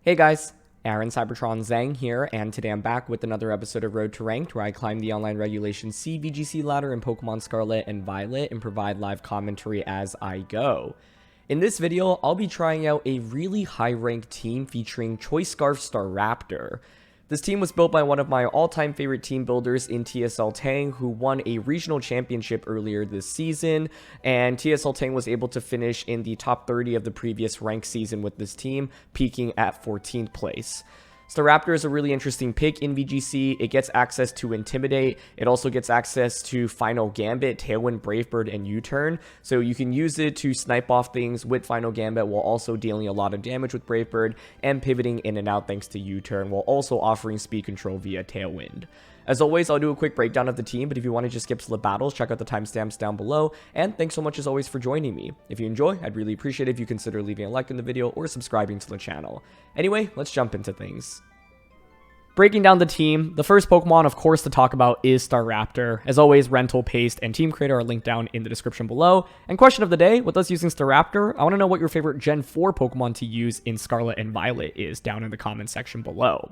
Hey guys, Aaron CybertronVGC here, and today I'm back with another episode of Road to Ranked, where I climb the online regulation C VGC ladder in Pokemon Scarlet and Violet and provide live commentary as I go. In this video, I'll be trying out a really high-ranked team featuring Choice Scarf Staraptor. This team was built by one of my all-time favorite team builders in tsltang, who won a regional championship earlier this season, and tsltang was able to finish in the top 30 of the previous ranked season with this team, peaking at 14th place. Staraptor is a really interesting pick in VGC. It gets access to Intimidate. It also gets access to Final Gambit, Tailwind, Brave Bird, and U-Turn. So you can use it to snipe off things with Final Gambit while also dealing a lot of damage with Brave Bird and pivoting in and out thanks to U-Turn, while also offering speed control via Tailwind. As always, I'll do a quick breakdown of the team, but if you want to just skip to the battles, check out the timestamps down below. And thanks so much as always for joining me. If you enjoy, I'd really appreciate it if you consider leaving a like in the video or subscribing to the channel. Anyway, let's jump into things. Breaking down the team, the first Pokemon, of course, to talk about is Staraptor. As always, rental, paste, and team creator are linked down in the description below. And question of the day, with us using Staraptor, I want to know what your favorite Gen 4 Pokemon to use in Scarlet and Violet is down in the comment section below.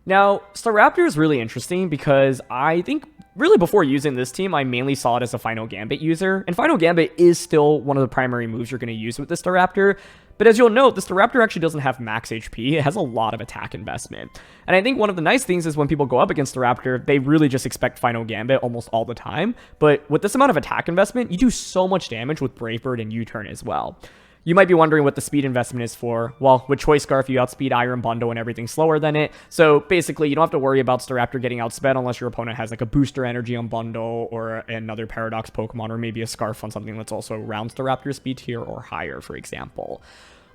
Now, Staraptor is really interesting because I think really before using this team, I mainly saw it as a Final Gambit user, and Final Gambit is still one of the primary moves you're going to use with this Staraptor. But as you'll note, this Staraptor actually doesn't have max HP. It has a lot of attack investment. And I think one of the nice things is when people go up against Staraptor, they really just expect Final Gambit almost all the time. But with this amount of attack investment, you do so much damage with Brave Bird and U-Turn as well. You might be wondering what the speed investment is for. Well, with Choice Scarf, you outspeed Iron Bundle and everything's slower than it. So basically, you don't have to worry about Staraptor getting outsped unless your opponent has like a booster energy on Bundle or another Paradox Pokemon or maybe a Scarf on something that's also around Staraptor's speed tier or higher, for example.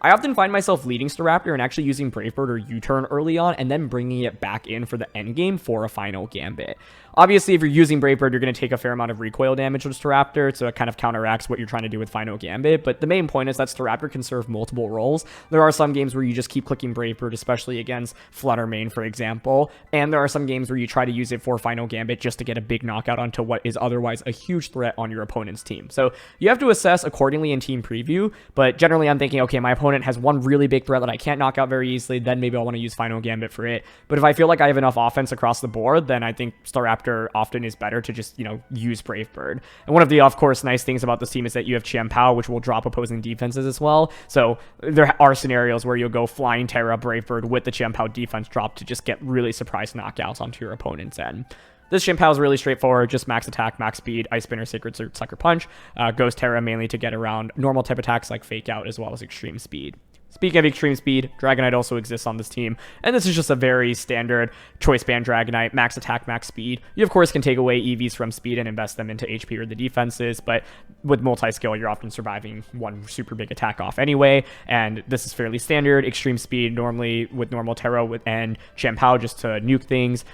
I often find myself leading Staraptor and actually using Brave Bird or U-Turn early on and then bringing it back in for the endgame for a Final Gambit. Obviously, if you're using Brave Bird, you're going to take a fair amount of recoil damage with Staraptor, so it kind of counteracts what you're trying to do with Final Gambit, but the main point is that Staraptor can serve multiple roles. There are some games where you just keep clicking Brave Bird, especially against Fluttermane, for example, and there are some games where you try to use it for Final Gambit just to get a big knockout onto what is otherwise a huge threat on your opponent's team. So you have to assess accordingly in team preview, but generally I'm thinking, okay, my opponent has one really big threat that I can't knock out very easily, then maybe I'll want to use Final Gambit for it. But if I feel like I have enough offense across the board, then I think Staraptor often is better to just, use Brave Bird. And one of the, of course, nice things about this team is that you have Chien-Pao, which will drop opposing defenses as well. So there are scenarios where you'll go Flying Terra, Brave Bird with the Chien-Pao defense drop to just get really surprise knockouts onto your opponent's end. This Chien-Pao is really straightforward, just max attack, max speed, Ice Spinner, Sacred Surge, Sucker Punch. Ghost Terra mainly to get around normal type attacks like Fake Out as well as extreme speed. Speaking of extreme speed, Dragonite also exists on this team, and this is just a very standard Choice Band Dragonite, max attack, max speed. You, of course, can take away EVs from speed and invest them into HP or the defenses, but with multi-skill, you're often surviving one super big attack off anyway, and this is fairly standard. Extreme speed, normally with normal Terra and Chien-Pao just to nuke things.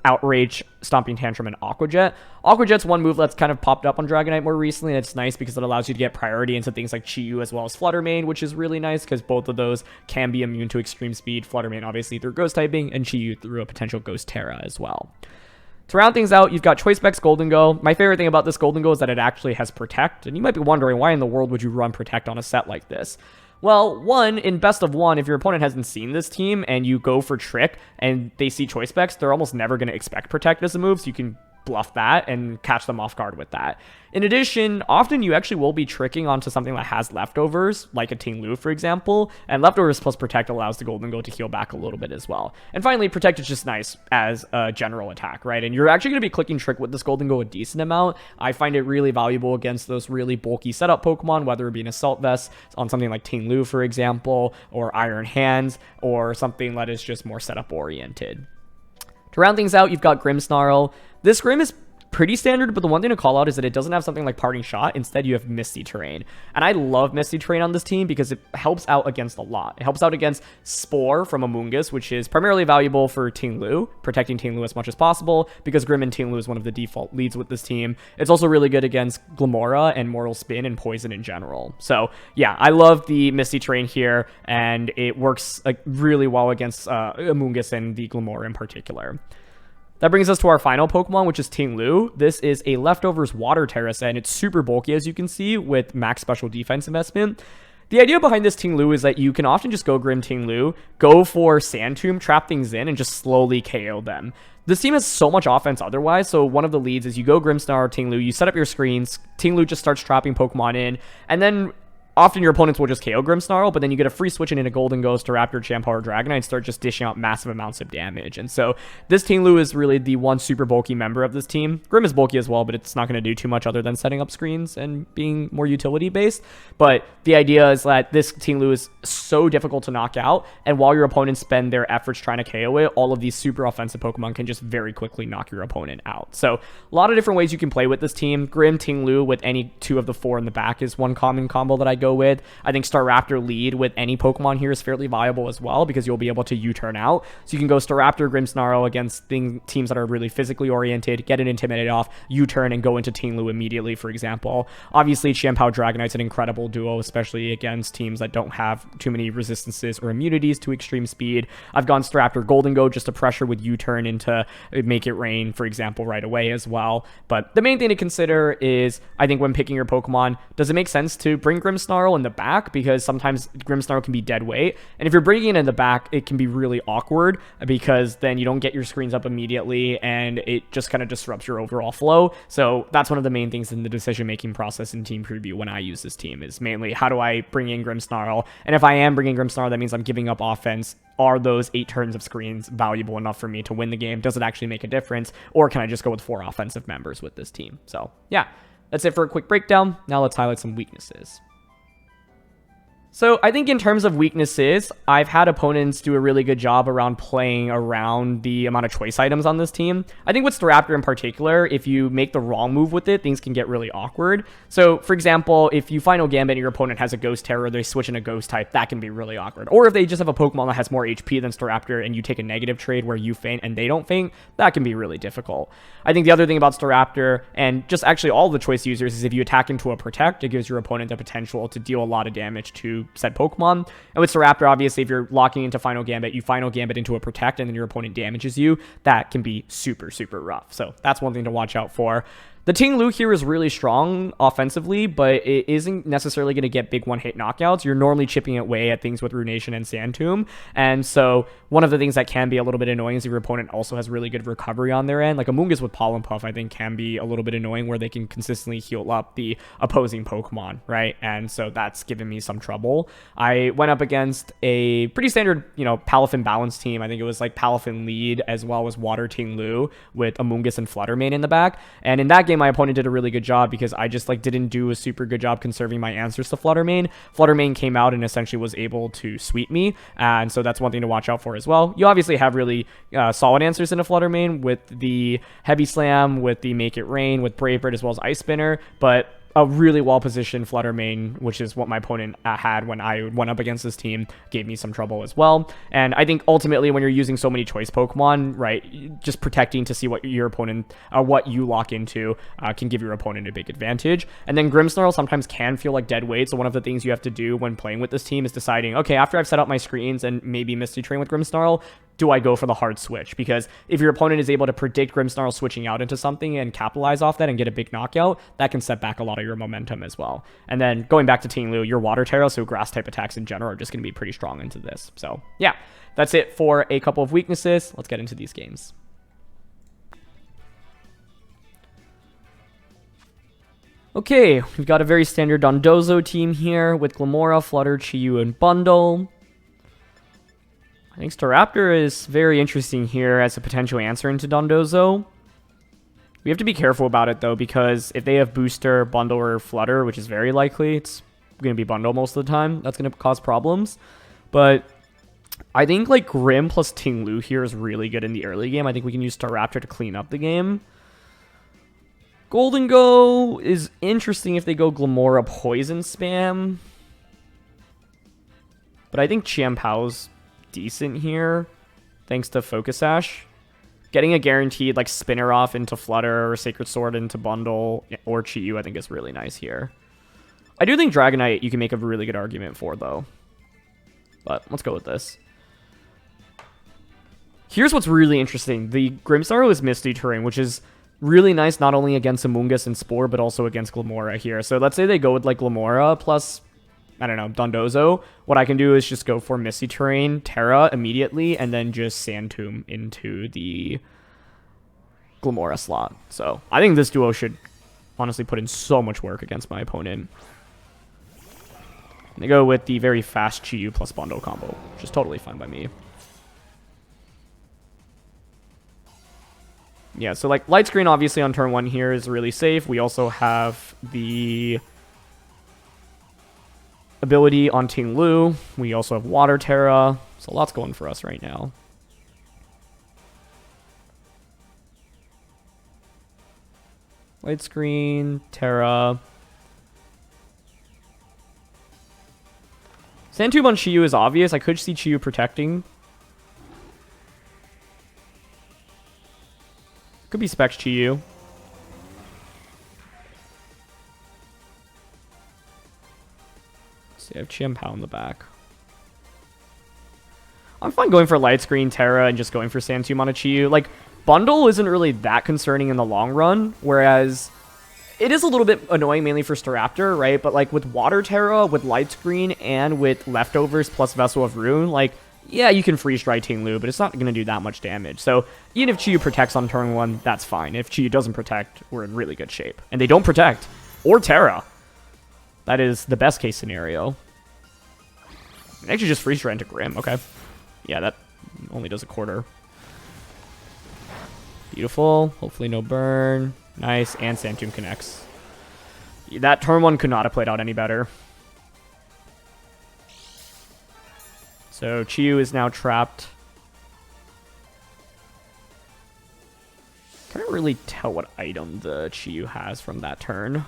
Outrage, Stomping Tantrum, and Aqua Jet. Aqua Jet's one move that's kind of popped up on Dragonite more recently, and it's nice because it allows you to get priority into things like Chi-Yu as well as Fluttermane, which is really nice because both of those can be immune to extreme speed. Fluttermane obviously through Ghost typing, and Chi-Yu through a potential Ghost Terra as well. To round things out, you've got Choice Specs Golden Go. My favorite thing about this Golden Go is that it actually has Protect, and you might be wondering why in the world would you run Protect on a set like this? Well, one, in best of one, if your opponent hasn't seen this team and you go for Trick and they see Choice Specs, they're almost never going to expect Protect as a move, so you can bluff that and catch them off guard with that. In addition, often you actually will be tricking onto something that has leftovers, like a Ting Lu, for example, and leftovers plus Protect allows the Golden Go to heal back a little bit as well. And finally, Protect is just nice as a general attack, right? And you're actually going to be clicking Trick with this Golden Go a decent amount. I find it really valuable against those really bulky setup Pokemon, whether it be an Assault Vest on something like Ting Lu, for example, or Iron Hands, or something that is just more setup oriented. To round things out, you've got Grimmsnarl. This Grimm is pretty standard, but the one thing to call out is that it doesn't have something like Parting Shot. Instead, you have Misty Terrain. And I love Misty Terrain on this team because it helps out against a lot. It helps out against Spore from Amoonguss, which is primarily valuable for Ting Lu, protecting Ting Lu as much as possible, because Grimm and Ting Lu is one of the default leads with this team. It's also really good against Glamora and Mortal Spin and Poison in general. So, yeah, I love the Misty Terrain here, and it works really well against Amoonguss and the Glamora in particular. That brings us to our final Pokemon, which is Ting Lu. This is a leftovers Water Terra set, and it's super bulky, as you can see, with max special defense investment. The idea behind this Ting Lu is that you can often just go Grim Ting Lu, go for Sand Tomb, trap things in, and just slowly KO them. This team has so much offense otherwise, so one of the leads is you go Grimmsnarl or Ting Lu, you set up your screens, Ting Lu just starts trapping Pokemon in, and then often your opponents will just KO Grimmsnarl, but then you get a free switch in into Golden Ghost, or Raptor, Champa, or Dragonite and start just dishing out massive amounts of damage. And so this Ting Lu is really the one super bulky member of this team. Grim is bulky as well, but it's not going to do too much other than setting up screens and being more utility based. But the idea is that this Ting Lu is so difficult to knock out, and while your opponents spend their efforts trying to KO it, all of these super offensive Pokemon can just very quickly knock your opponent out. So a lot of different ways you can play with this team. Grim, Ting Lu with any two of the four in the back is one common combo that I go with. I think Staraptor lead with any Pokemon here is fairly viable as well, because you'll be able to U-turn out. So you can go Staraptor, Grimmsnarl against teams that are really physically oriented, get an Intimidate off, U-turn, and go into Ting Lu immediately, for example. Obviously, Champa Dragonite's an incredible duo, especially against teams that don't have too many resistances or immunities to extreme speed. I've gone Staraptor Golden Go just to pressure with U-turn into Make It Rain, for example, right away as well. But the main thing to consider is, I think when picking your Pokemon, does it make sense to bring Grimmsnarl in the back, because sometimes Grimmsnarl can be dead weight, and if you're bringing it in the back, it can be really awkward because then you don't get your screens up immediately and it just kind of disrupts your overall flow. So that's one of the main things in the decision making process in team preview when I use this team, is mainly how do I bring in Grimmsnarl, and if I am bringing Grimmsnarl, that means I'm giving up offense. Are those 8 turns of screens valuable enough for me to win the game? Does it actually make a difference, or can I just go with 4 offensive members with this team? So yeah, that's it for a quick breakdown. Now let's highlight some weaknesses. So I think in terms of weaknesses, I've had opponents do a really good job around playing around the amount of choice items on this team. I think with Staraptor in particular, if you make the wrong move with it, things can get really awkward. So for example, if you Final Gambit and your opponent has a Ghost Terror, they switch in a Ghost type, that can be really awkward. Or if they just have a Pokemon that has more HP than Staraptor and you take a negative trade where you faint and they don't faint, that can be really difficult. I think the other thing about Staraptor, and just actually all the choice users, is if you attack into a Protect, it gives your opponent the potential to deal a lot of damage to said Pokemon. And with Staraptor, obviously, if you're locking into Final Gambit, you Final Gambit into a Protect and then your opponent damages you, that can be super, super rough. So that's one thing to watch out for. The Ting Lu here is really strong offensively, but it isn't necessarily going to get big one-hit knockouts. You're normally chipping away at things with Ruination and Sand Tomb. And so one of the things that can be a little bit annoying is if your opponent also has really good recovery on their end. Like Amoonguss with Pollen Puff, I think, can be a little bit annoying, where they can consistently heal up the opposing Pokemon, right? And so that's given me some trouble. I went up against a pretty standard, Palafin balance team. I think it was like Palafin lead as well as Water Ting Lu with Amoonguss and Fluttermane in the back. And in that game, my opponent did a really good job because I just didn't do a super good job conserving my answers to Fluttermane. Fluttermane came out and essentially was able to sweep me, and so that's one thing to watch out for as well. You obviously have really solid answers into Fluttermane with the Heavy Slam, with the Make It Rain, with Brave Bird, as well as Ice Spinner, but a really well-positioned Fluttermane, which is what my opponent had when I went up against this team, gave me some trouble as well. And I think ultimately when you're using so many choice Pokemon, right, just protecting to see what your opponent, what you lock into, can give your opponent a big advantage. And then Grimmsnarl sometimes can feel like dead weight, so one of the things you have to do when playing with this team is deciding, okay, after I've set up my screens and maybe Misty Terrain with Grimmsnarl, do I go for the hard switch? Because if your opponent is able to predict Grimmsnarl switching out into something and capitalize off that and get a big knockout, that can set back a lot of your momentum as well. And then going back to Ting Lu, your Water Terra, so grass type attacks in general, are just going to be pretty strong into this. So yeah, that's it for a couple of weaknesses. Let's get into these games. Okay, we've got a very standard Dondozo team here with Glimmora, Flutter, Chi-Yu, and Bundle. I think Staraptor is very interesting here as a potential answer into Dondozo. We have to be careful about it, though, because if they have Booster, Bundle, or Flutter, which is very likely, it's going to be Bundle most of the time, that's going to cause problems. But I think Grim plus Ting Lu here is really good in the early game. I think we can use Staraptor to clean up the game. Golden Go is interesting if they go Glimmora Poison Spam. But I think Chiampao's decent here, thanks to Focus Sash. Getting a guaranteed Spinner off into Flutter or Sacred Sword into Bundle or Chi-Yu I think is really nice here. I do think Dragonite you can make a really good argument for, though. But let's go with this. Here's what's really interesting. The Grimmsnarl is Misty Terrain, which is really nice not only against Amoonguss and Spore, but also against Glimmora here. So let's say they go with Glimmora plus I don't know, Dondozo, what I can do is just go for Misty Terrain, Terra immediately, and then just Sand Tomb into the Glamora slot. So I think this duo should honestly put in so much work against my opponent. And they go with the very fast Chiyu plus Bundle combo, which is totally fine by me. Yeah, so like Light Screen obviously on turn 1 here is really safe. We also have the ability on Ting Lu. We also have Water Terra. So lots going for us right now. Light Screen, Terra. Sand Tube on Chiyu is obvious. I could see Chiyu protecting. Could be Specs Chiyu. So you have Chimpao in the back. I'm fine going for Light Screen, Terra, and just going for Sand Tomb on a Chiyu. Like, Bundle isn't really that concerning in the long run, whereas it is a little bit annoying mainly for Staraptor, right? But like with Water Terra, with Light Screen, and with Leftovers plus Vessel of Ruin, like, yeah, you can freeze dry Ting Lu, but it's not going to do that much damage. So even if Chiyu protects on turn 1, that's fine. If Chiyu doesn't protect, we're in really good shape. And they don't protect. Or Terra. That is the best case scenario. And actually just freeze dry into Grim. Okay. Yeah, that only does a quarter. Beautiful. Hopefully no burn. Nice. And Sand Tomb connects. That turn 1 could not have played out any better. So Chiyu is now trapped. Can't really tell what item the Chiyu has from that turn.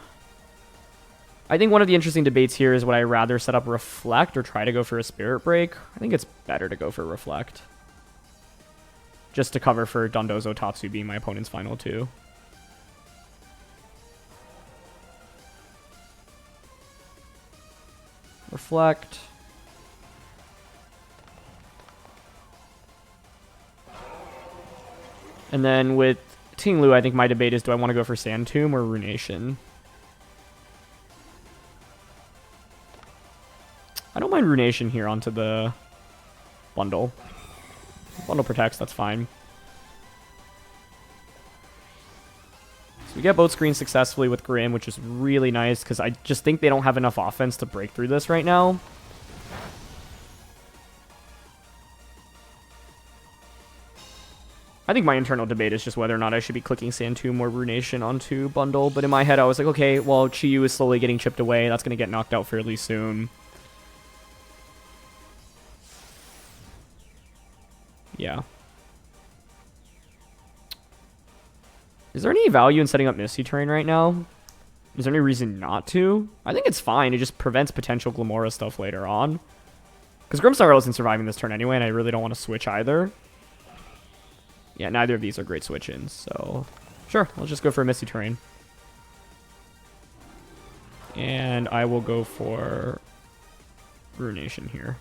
I think one of the interesting debates here is would I rather set up Reflect or try to go for a Spirit Break? I think it's better to go for Reflect. Just to cover for Dondozo Tatsu being my opponent's final 2. Reflect. And then with Ting Lu, I think my debate is, do I want to go for Sand Tomb or Runation? I don't mind Runation here onto the Bundle. Bundle protects, that's fine. So we get both screens successfully with Grim, which is really nice, because I just think they don't have enough offense to break through this right now. I think my internal debate is just whether or not I should be clicking Sand Tomb or Runation onto Bundle, but in my head I was like, okay, well, Chiyu is slowly getting chipped away, that's going to get knocked out fairly soon. Yeah. Is there any value in setting up Misty Terrain right now? Is there any reason not to? I think it's fine. It just prevents potential Glamora stuff later on. Because Grimmsnarl isn't surviving this turn anyway, and I really don't want to switch either. Yeah, neither of these are great switch-ins, so... Sure, let's just go for a Misty Terrain. And I will go for Ruination here.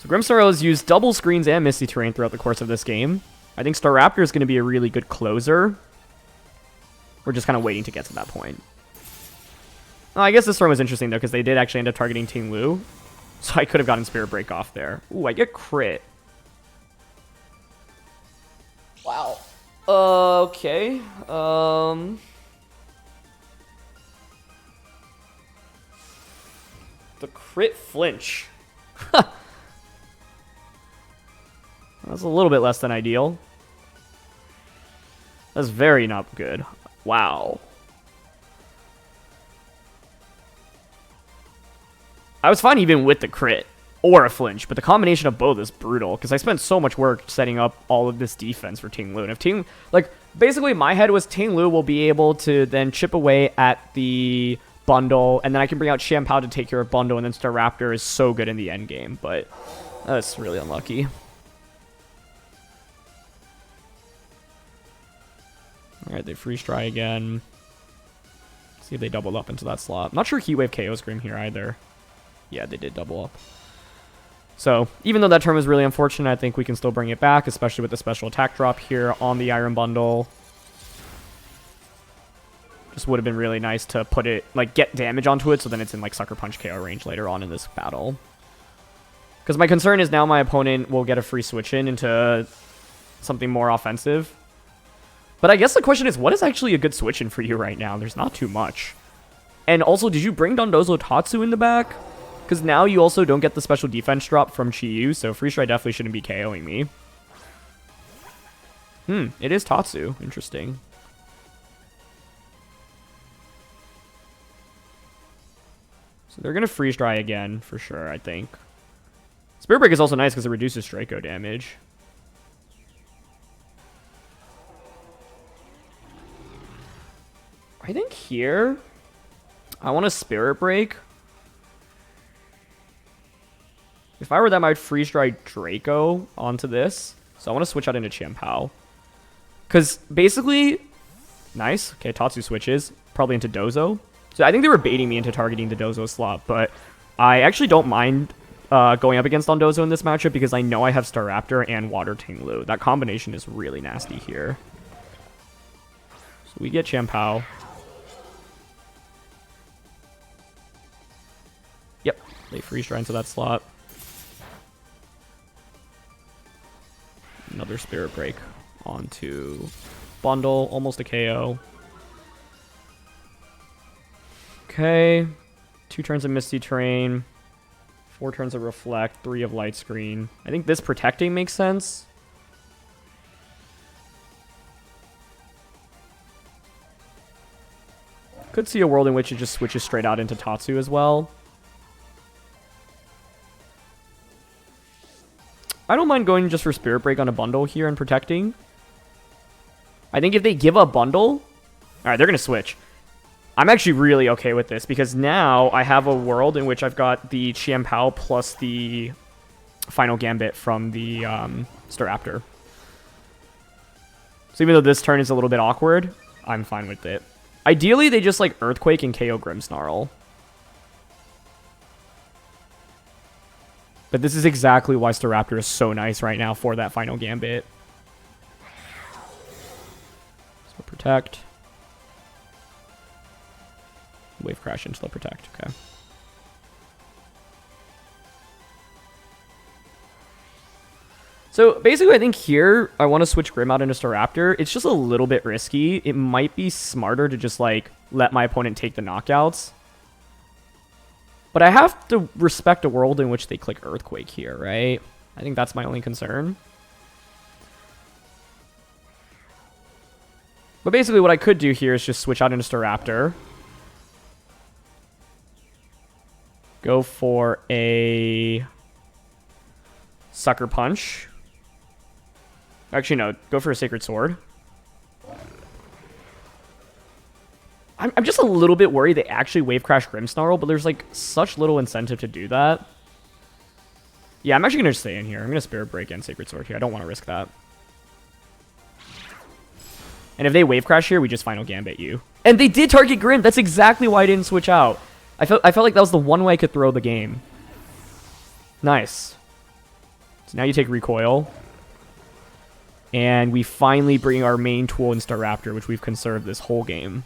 So Grimmsnarl has used double screens and Misty Terrain throughout the course of this game. I think Staraptor is going to be a really good closer. We're just kind of waiting to get to that point. Oh, I guess this turn was interesting, though, because they did actually end up targeting Ting Lu. So I could have gotten Spirit Break off there. Ooh, I get crit. Wow. Okay. The crit flinch. That's a little bit less than ideal. That's very not good. Wow. I was fine even with the crit or a flinch, but the combination of both is brutal because I spent so much work setting up all of this defense for Ting Lu. And if Ting, like, basically my head was Ting Lu will be able to then chip away at the Bundle, and then I can bring out Chimpao to take care of Bundle, and then Staraptor is so good in the end game, but that's really unlucky. Alright, they freeze dry again. See if they double up into that slot. I'm not sure Heatwave KO's Grim here either. Yeah, they did double up. So, even though that turn was really unfortunate, I think we can still bring it back, especially with the special attack drop here on the Iron Bundle. Just would have been really nice to put it, like, get damage onto it so then it's in, like, Sucker Punch KO range later on in this battle. Because my concern is now my opponent will get a free switch in into something more offensive. But I guess the question is, what is actually a good switch in for you right now? There's not too much. And also, did you bring Dondozo Tatsu in the back? Because now you also don't get the special defense drop from Chi-Yu, so Freeze Dry definitely shouldn't be KOing me. It is Tatsu. Interesting. So they're going to Freeze Dry again, for sure, I think. Spirit Break is also nice because it reduces Draco damage. I think here, I want to Spirit Break. If I were them, I'd Freeze Dry Draco onto this. So I want to switch out into Chien-Pao. Because basically, nice. Okay, Tatsu switches. Probably into Dozo. So I think they were baiting me into targeting the Dozo slot. But I actually don't mind going up against Dondozo in this matchup because I know I have Staraptor and Water Tinglu. That combination is really nasty here. So we get Chien-Pao. Yep, they Freeze Dry into that slot. Another Spirit Break onto Bundle, almost a KO. Okay, 2 turns of Misty Terrain, 4 turns of Reflect, 3 of Light Screen. I think this protecting makes sense. Could see a world in which it just switches straight out into Tatsu as well. I don't mind going just for Spirit Break on a Bundle here and protecting. I think if they give up Bundle... Alright, they're going to switch. I'm actually really okay with this because now I have a world in which I've got the Chien-Pao plus the final Gambit from the Staraptor. So even though this turn is a little bit awkward, I'm fine with it. Ideally, they just like Earthquake and KO Grimmsnarl. But this is exactly why Staraptor is so nice right now for that final Gambit. So protect. Wave Crash into the protect. Okay. So basically, I think here, I want to switch Grim out into Staraptor. It's just a little bit risky. It might be smarter to just like let my opponent take the knockouts. But I have to respect a world in which they click Earthquake here, right? I think that's my only concern. But basically what I could do here is just switch out into Staraptor. Go for a Sucker Punch. Actually, no. Go for a Sacred Sword. I'm just a little bit worried they actually Wave Crash Grimmsnarl, but there's like such little incentive to do that. Yeah, I'm actually going to stay in here. I'm going to Spirit Break and Sacred Sword here. I don't want to risk that. And if they Wave Crash here, we just Final Gambit you. And they did target Grim. That's exactly why I didn't switch out. I felt like that was the one way I could throw the game. Nice. So now you take Recoil. And we finally bring our main tool in Staraptor, which we've conserved this whole game.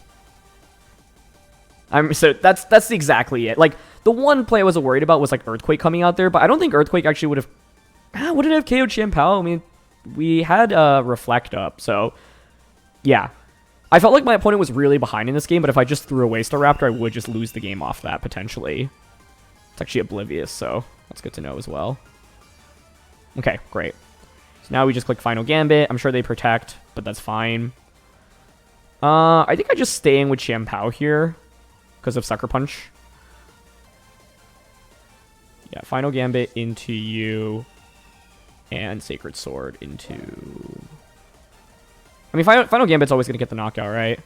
So that's exactly it. Like, the one play I wasn't worried about was like Earthquake coming out there, but I don't think Earthquake actually would have... would it have KO'd Chien-Pao? I mean, we had Reflect up, so... Yeah. I felt like my opponent was really behind in this game, but if I just threw away Staraptor, I would just lose the game off that, potentially. It's actually Oblivious, so that's good to know as well. Okay, great. So now we just click Final Gambit. I'm sure they protect, but that's fine. I think I just stay in with Chien-Pao here because of Sucker Punch. Yeah, Final Gambit into you and Sacred Sword into... I mean, Final Gambit's always going to get the knockout, right?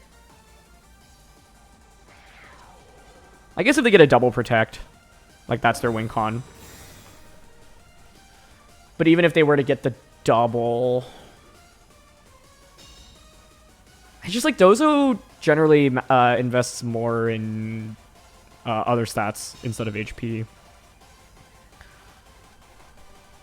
I guess if they get a double protect, like that's their win con. But even if they were to get the double... I just like Dozo generally invests more in other stats instead of HP.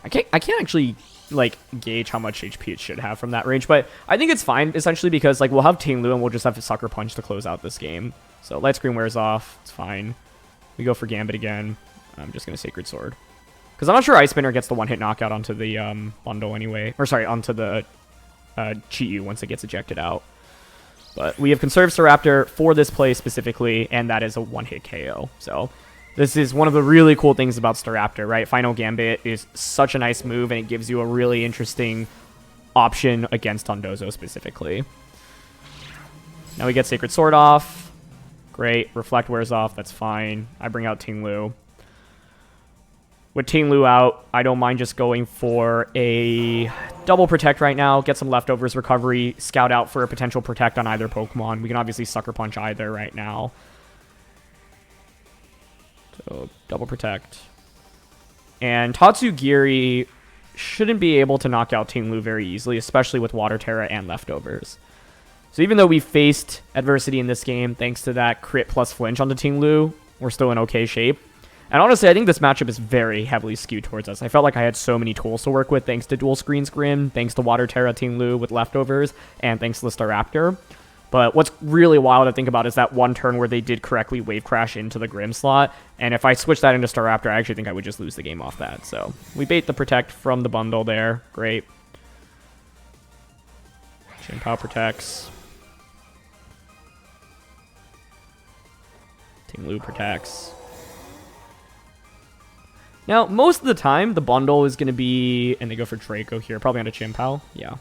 I can't actually like gauge how much HP it should have from that range, but I think it's fine essentially because like we'll have Ting Lu and we'll just have to Sucker Punch to close out this game. So Light Screen wears off, it's fine. We go for Gambit again. I'm just gonna Sacred Sword because I'm not sure Ice Spinner gets the one-hit knockout onto the bundle anyway, or sorry, onto the Chi-Yu once it gets ejected out. But we have conserved Staraptor for this play specifically, and that is a one-hit KO. So this is one of the really cool things about Staraptor, right? Final Gambit is such a nice move, and it gives you a really interesting option against Dondozo specifically. Now we get Sacred Sword off. Great. Reflect wears off. That's fine. I bring out Ting Lu. With Ting Lu out, I don't mind just going for a double protect right now, get some leftovers recovery, scout out for a potential protect on either Pokemon. We can obviously Sucker Punch either right now. So, double protect. And Tatsugiri shouldn't be able to knock out Ting Lu very easily, especially with Water Terra and leftovers. So even though we faced adversity in this game, thanks to that crit plus flinch onto Ting Lu, we're still in okay shape. And honestly, I think this matchup is very heavily skewed towards us. I felt like I had so many tools to work with thanks to Dual Screens Grim, thanks to Water Terra Ting Lu with leftovers, and thanks to the Staraptor. But what's really wild to think about is that one turn where they did correctly Wave Crash into the Grim slot. And if I switch that into Staraptor, I actually think I would just lose the game off that. So we bait the Protect from the bundle there. Great. Chien-Pao protects. Ting Lu protects. Now, most of the time, the bundle is going to be... And they go for Draco here. Probably on a Chien-Pao. Yeah.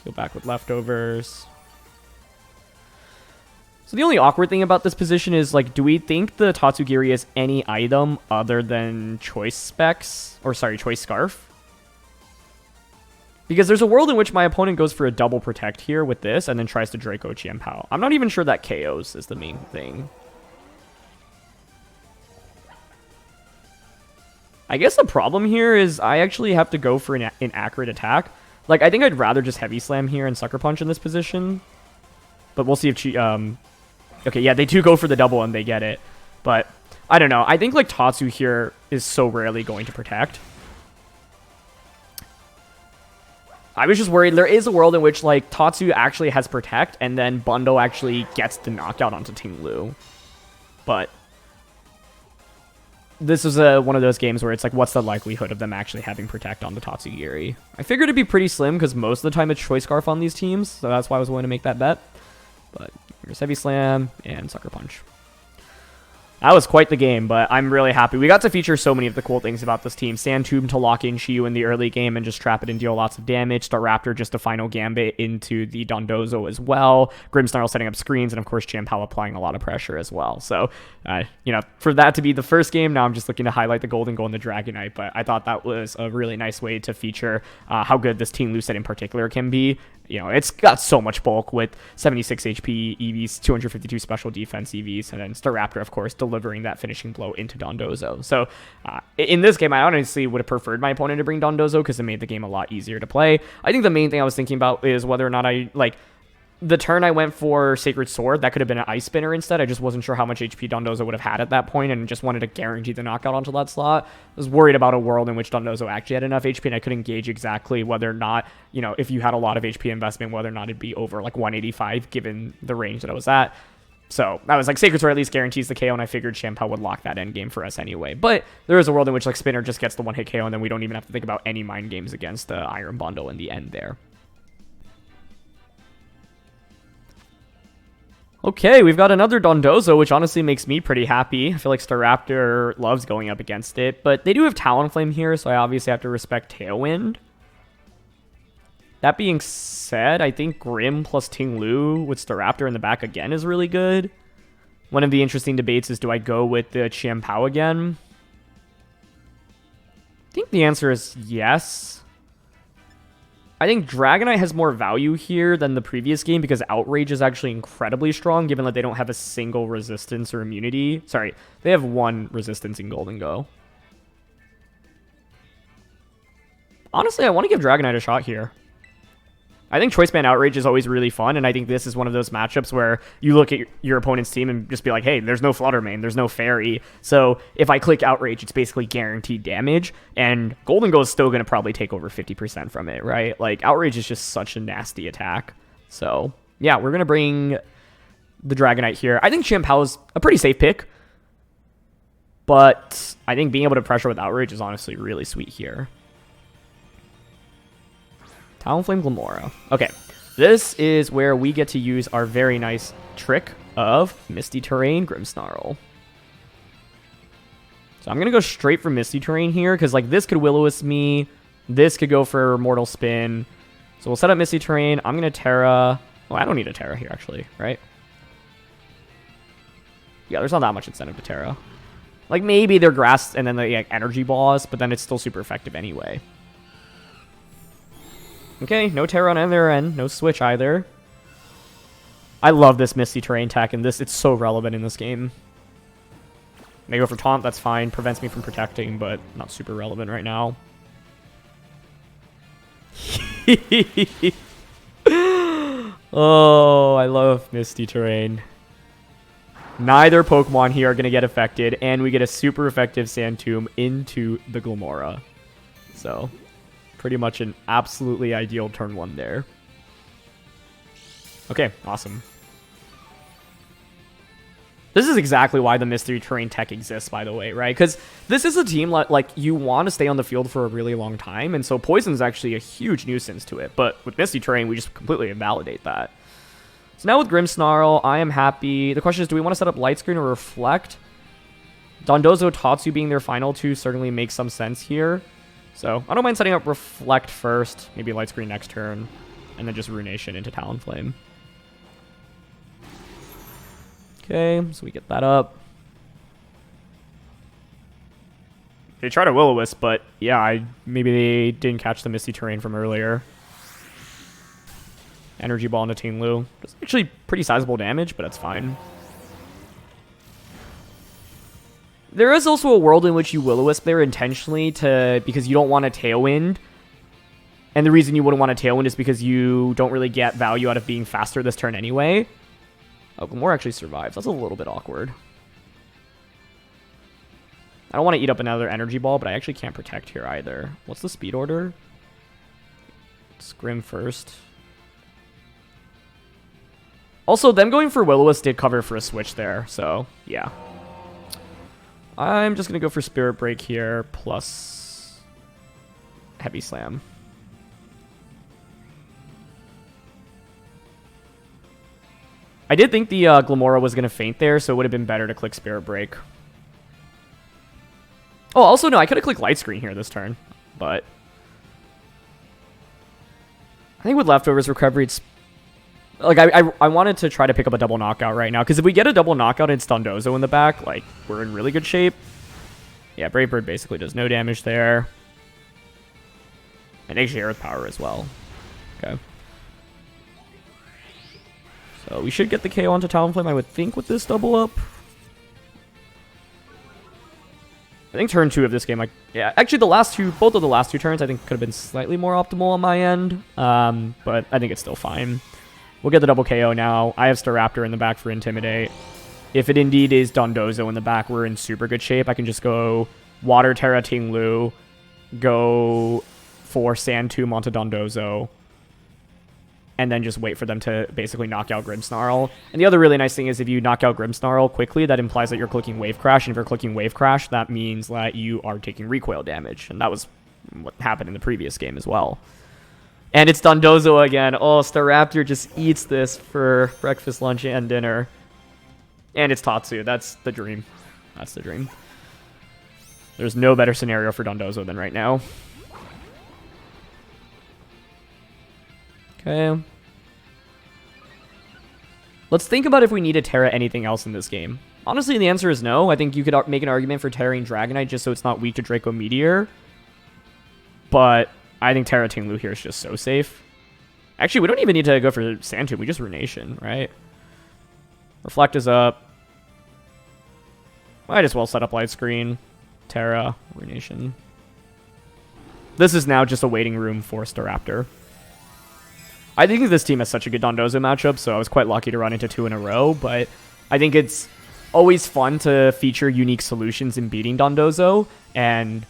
Go back with leftovers. So the only awkward thing about this position is, like, do we think the Tatsugiri is any item other than Choice Specs? Or, sorry, Choice Scarf? Because there's a world in which my opponent goes for a double protect here with this and then tries to Draco Chien-Pao. I'm not even sure that KOs is the main thing. I guess the problem here is I actually have to go for an inaccurate attack. Like, I think I'd rather just Heavy Slam here and Sucker Punch in this position. But we'll see if okay, yeah, they do go for the double and they get it. But, I don't know. I think, like, Tatsu here is so rarely going to protect. I was just worried. There is a world in which, like, Tatsu actually has protect and then Bundle actually gets the knockout onto Ting Lu. But this is one of those games where it's like, what's the likelihood of them actually having protect on the Tatsugiri? I figured it'd be pretty slim because most of the time it's Choice Scarf on these teams, so that's why I was willing to make that bet. But here's Heavy Slam and Sucker Punch. That was quite the game, but I'm really happy. We got to feature so many of the cool things about this team. Sand Tomb to lock in Chi-Yu in the early game and just trap it and deal lots of damage. Staraptor just a final Gambit into the Dondozo as well. Grimmsnarl setting up screens, and of course Chien-Pao applying a lot of pressure as well. So, you know, for that to be the first game, now I'm just looking to highlight the Golden Goal and the Dragonite, but I thought that was a really nice way to feature how good this Ting Lu set in particular can be. You know, it's got so much bulk with 76 HP EVs, 252 special defense EVs, and then Staraptor, of course, delivering that finishing blow into Dondozo. So, in this game, I honestly would have preferred my opponent to bring Dondozo because it made the game a lot easier to play. I think the main thing I was thinking about is whether or not I, like, the turn I went for Sacred Sword, that could have been an Ice Spinner instead. I just wasn't sure how much HP Dondozo would have had at that point and just wanted to guarantee the knockout onto that slot. I was worried about a world in which Dondozo actually had enough HP and I couldn't gauge exactly whether or not, you know, if you had a lot of HP investment, whether or not it'd be over like 185 given the range that I was at. So I was like, Sacred Sword at least guarantees the KO, and I figured Chien-Pao would lock that end game for us anyway. But there is a world in which like Spinner just gets the one-hit KO, and then we don't even have to think about any mind games against the Iron Bundle in the end there. Okay, we've got another Dondozo, which honestly makes me pretty happy. I feel like Staraptor loves going up against it, but they do have Talonflame here, so I obviously have to respect Tailwind. That being said, I think Grim plus Ting Lu with Staraptor in the back again is really good. One of the interesting debates is, do I go with the Chien-Pao again? I think the answer is yes. I think Dragonite has more value here than the previous game because Outrage is actually incredibly strong, given that they don't have a single resistance or immunity. Sorry, they have one resistance in Golden Go. Honestly, I want to give Dragonite a shot here. I think Choice Band Outrage is always really fun, and I think this is one of those matchups where you look at your opponent's team and just be like, hey, there's no Flutter Mane, there's no Fairy, so if I click Outrage, it's basically guaranteed damage, and Golden Go is still going to probably take over 50% from it, right? Like, Outrage is just such a nasty attack. So, yeah, we're going to bring the Dragonite here. I think Champow's a pretty safe pick, but I think being able to pressure with Outrage is honestly really sweet here. Talonflame Glimmora. Okay, this is where we get to use our very nice trick of Misty Terrain Grimmsnarl. So I'm going to go straight for Misty Terrain here, because like this could Will-O-Wisp me, this could go for Mortal Spin. So we'll set up Misty Terrain. I'm going to Terra. Oh, I don't need a Terra here, actually, right? Yeah, there's not that much incentive to Terra. Like, maybe they're Grass and then the Energy Balls, but then it's still super effective anyway. Okay, no Terra on either end, no Switch either. I love this Misty Terrain tech, and it's so relevant in this game. May go for Taunt, that's fine. Prevents me from protecting, but not super relevant right now. Oh, I love Misty Terrain. Neither Pokemon here are going to get affected, and we get a super effective Sand Tomb into the Glimmora. So, pretty much an absolutely ideal turn 1 there. Okay, awesome. This is exactly why the Mystery Terrain tech exists, by the way, right? Because this is a team like you want to stay on the field for a really long time, and so Poison is actually a huge nuisance to it. But with Misty Terrain, we just completely invalidate that. So now with Grimmsnarl, I am happy. The question is, do we want to set up Light Screen or Reflect? Dondozo, Tatsu being their final 2 certainly makes some sense here. So I don't mind setting up Reflect first, maybe Light Screen next turn, and then just Ruination into Talonflame. Okay, so we get that up. They tried a Will-O-Wisp, but yeah, maybe they didn't catch the Misty Terrain from earlier. Energy Ball into Teen Lu. It's actually pretty sizable damage, but that's fine. There is also a world in which you Will-O-Wisp there intentionally because you don't want a Tailwind. And the reason you wouldn't want a Tailwind is because you don't really get value out of being faster this turn anyway. Oh, Glimmora actually survives. That's a little bit awkward. I don't want to eat up another Energy Ball, but I actually can't protect here either. What's the speed order? Scrim first. Also, them going for Will-O-Wisp did cover for a switch there, so yeah. I'm just going to go for Spirit Break here, plus Heavy Slam. I did think the Glimmora was going to faint there, so it would have been better to click Spirit Break. Oh, also, no, I could have clicked Light Screen here this turn, but I think with Leftovers Recovery, it's like I wanted to try to pick up a double knockout right now, because if we get a double knockout and it's Dondozo in the back, like, we're in really good shape. Yeah, Brave Bird basically does no damage there. And actually Earth Power as well. Okay. So we should get the KO onto Talonflame, I would think, with this double up. I think turn 2 of this game, yeah, actually both of the last two turns I think could have been slightly more optimal on my end. But I think it's still fine. We'll get the double KO now. I have Staraptor in the back for Intimidate. If it indeed is Dondozo in the back, we're in super good shape. I can just go Water Terra Ting Lu, go for Sand Tomb onto Dondozo, and then just wait for them to basically knock out Grimmsnarl. And the other really nice thing is if you knock out Grimmsnarl quickly, that implies that you're clicking Wave Crash, and if you're clicking Wave Crash, that means that you are taking recoil damage, and that was what happened in the previous game as well. And it's Dondozo again. Oh, Staraptor just eats this for breakfast, lunch, and dinner. And it's Tatsu. That's the dream. That's the dream. There's no better scenario for Dondozo than right now. Okay. Let's think about if we need to Terra anything else in this game. Honestly, the answer is no. I think you could make an argument for Terraing Dragonite just so it's not weak to Draco Meteor. But I think Terra Ting Lu here is just so safe. Actually, we don't even need to go for Sand Tomb. We just Ruination, right? Reflect is up. Might as well set up Light Screen. Terra, Ruination. This is now just a waiting room for Staraptor. I think this team has such a good Dondozo matchup, so I was quite lucky to run into 2 in a row, but I think it's always fun to feature unique solutions in beating Dondozo, and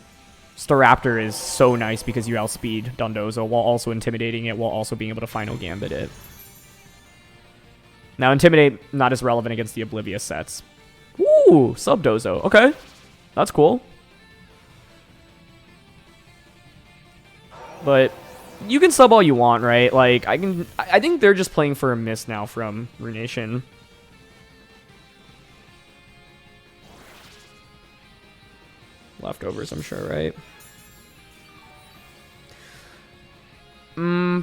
Staraptor is so nice because you outspeed Dondozo while also intimidating it, while also being able to final Gambit it. Now, Intimidate, not as relevant against the Oblivious sets. Ooh, Subdozo. Okay, that's cool. But you can sub all you want, right? Like, I think they're just playing for a miss now from Runation. Leftovers, I'm sure, right?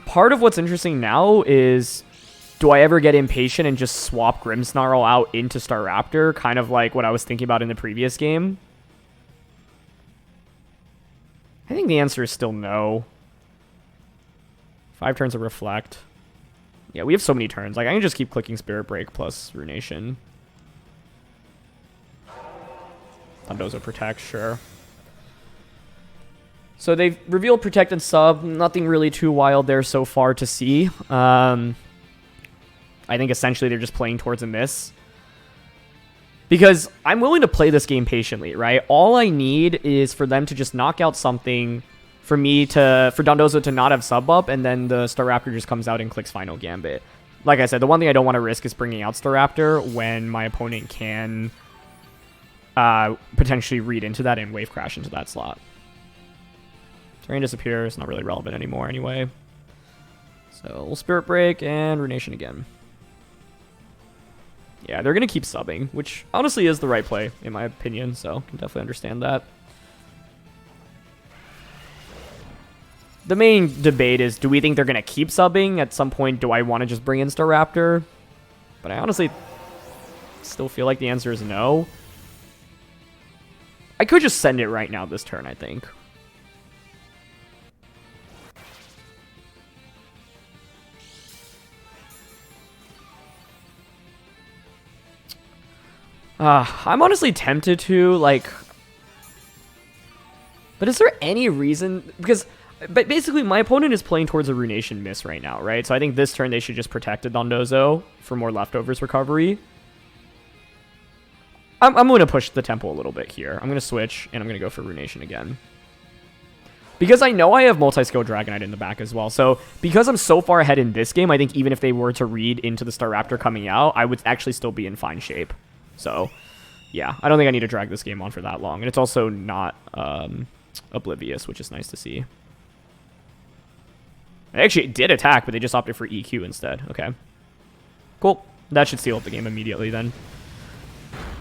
Part of what's interesting now is, do I ever get impatient and just swap Grimmsnarl out into Staraptor? Kind of like what I was thinking about in the previous game. I think the answer is still no. 5 turns of Reflect. Yeah, we have so many turns. Like, I can just keep clicking Spirit Break plus Runation. Dondozo Protect, sure. So they've revealed Protect and Sub. Nothing really too wild there so far to see. I think essentially they're just playing towards a miss. Because I'm willing to play this game patiently, right? All I need is for them to just knock out something, for Dondozo to not have sub up, and then the Staraptor just comes out and clicks Final Gambit. Like I said, the one thing I don't want to risk is bringing out Staraptor when my opponent can potentially read into that and wave crash into that slot. Terrain disappears, not really relevant anymore anyway. So we'll Spirit Break and Runation again. Yeah, they're going to keep subbing, which honestly is the right play, in my opinion, so I can definitely understand that. The main debate is, do we think they're going to keep subbing? At some point, do I want to just bring in Staraptor? But I honestly still feel like the answer is no. I could just send it right now this turn, I think. I'm honestly tempted to, like... But is there any reason... But basically, my opponent is playing towards a Runation miss right now, right? So I think this turn they should just protect a Dondozo for more Leftovers recovery. I'm going to push the tempo a little bit here. I'm going to switch, and I'm going to go for Runation again. Because I know I have multi-skill Dragonite in the back as well. So because I'm so far ahead in this game, I think even if they were to read into the Staraptor coming out, I would actually still be in fine shape. So, yeah, I don't think I need to drag this game on for that long. And it's also not Oblivious, which is nice to see. They actually did attack, but they just opted for EQ instead. Okay. Cool. That should seal up the game immediately then.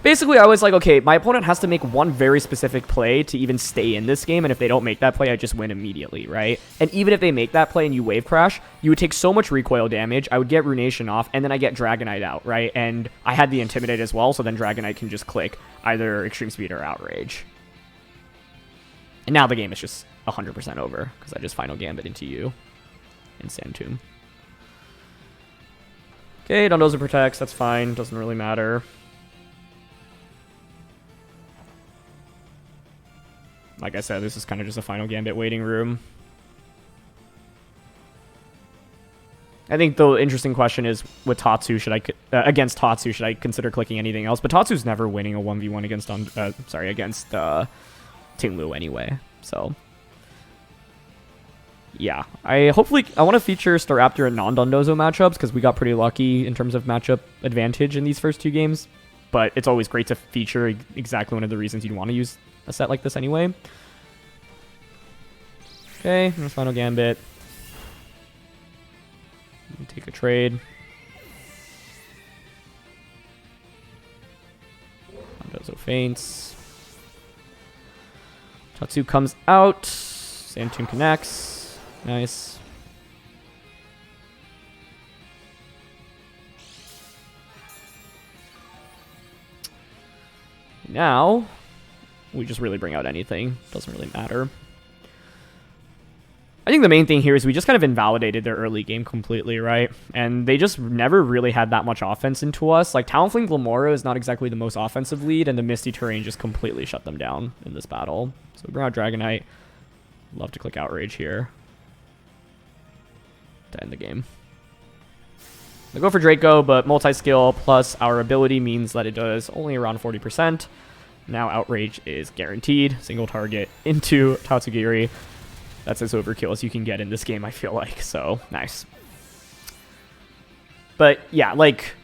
Basically, I was like, okay, my opponent has to make one very specific play to even stay in this game, and if they don't make that play, I just win immediately, right? And even if they make that play and you wave crash, you would take so much recoil damage, I would get Runation off, and then I get Dragonite out, right? And I had the Intimidate as well, so then Dragonite can just click either Extreme Speed or Outrage. And now the game is just 100% over, because I just Final Gambit into you in Sand Tomb. Okay, Dondozo protects, that's fine, doesn't really matter. Like I said, this is kind of just a Final Gambit waiting room. I think the interesting question is, with Tatsu, against Tatsu, should I consider clicking anything else? But Tatsu's never winning a 1v1 against Tinglu anyway, so... Yeah, I want to feature Staraptor in non-Dondozo matchups, because we got pretty lucky in terms of matchup advantage in these first two games. But it's always great to feature exactly one of the reasons you'd want to use a set like this anyway. Okay, here's Final Gambit. Take a trade. Dondozo faints. Tatsu comes out. Sand Tomb connects. Nice. Now, we just really bring out anything. Doesn't really matter. I think the main thing here is we just kind of invalidated their early game completely, right? And they just never really had that much offense into us. Like, Talonflame Glamora is not exactly the most offensive lead, and the Misty Terrain just completely shut them down in this battle. So we bring out Dragonite. Love to click Outrage here to end the game. I go for Draco, but multi-skill plus our ability means that it does only around 40%. Now Outrage is guaranteed. Single target into Tatsugiri. That's as overkill as you can get in this game, I feel like. So, nice. But, yeah, like,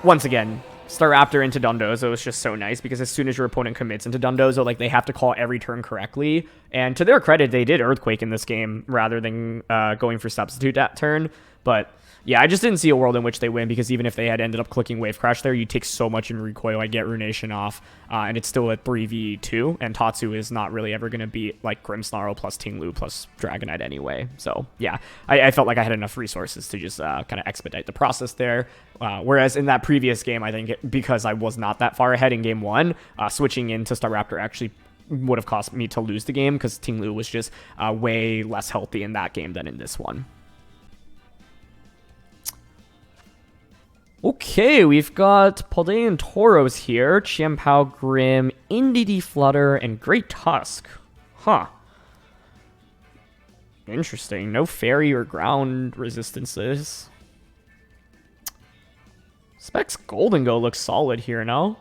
once again, Staraptor into Dondozo is just so nice because as soon as your opponent commits into Dondozo, like, they have to call every turn correctly. And to their credit, they did Earthquake in this game rather than going for Substitute that turn. But yeah, I just didn't see a world in which they win because even if they had ended up clicking Wave Crash there, you take so much in recoil. I get Runation off, and it's still at 3v2, and Tatsu is not really ever going to beat like Grimmsnarl plus Tinglu plus Dragonite anyway. So yeah, I felt like I had enough resources to just kind of expedite the process there. Whereas in that previous game, I think because I was not that far ahead in game one, switching into Staraptor actually would have cost me to lose the game because Tinglu was just way less healthy in that game than in this one. Okay, we've got Paldean Tauros here, Chimpao Grim, Indeedee Flutter, and Great Tusk. Huh. Interesting. No fairy or ground resistances. Specs Golden Go looks solid here, no?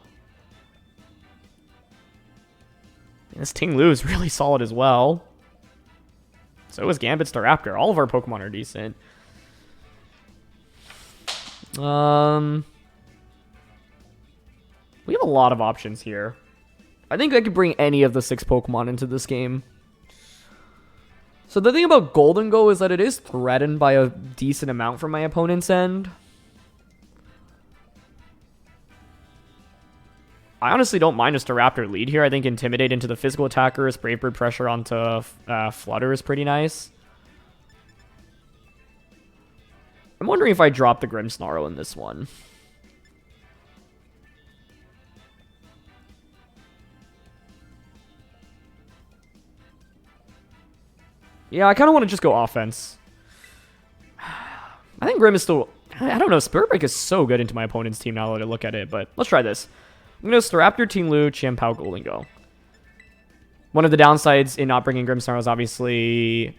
This Tinglu is really solid as well. So is Gambit Staraptor. All of our Pokemon are decent. We have a lot of options here. I think I could bring any of the 6 Pokemon into this game. So the thing about Golden Go is that it is threatened by a decent amount from my opponent's end. I honestly don't mind a Staraptor lead here. I think Intimidate into the physical attackers, Brave Bird pressure onto Flutter is pretty nice. I'm wondering if I drop the Grimmsnarl in this one. Yeah, I kind of want to just go offense. I think Grimm is still... I don't know, Spirit Break is so good into my opponent's team now that I look at it, but let's try this. I'm going to Staraptor, Tinglu, Chimpao, Golden Go. One of the downsides in not bringing Grimmsnarl is obviously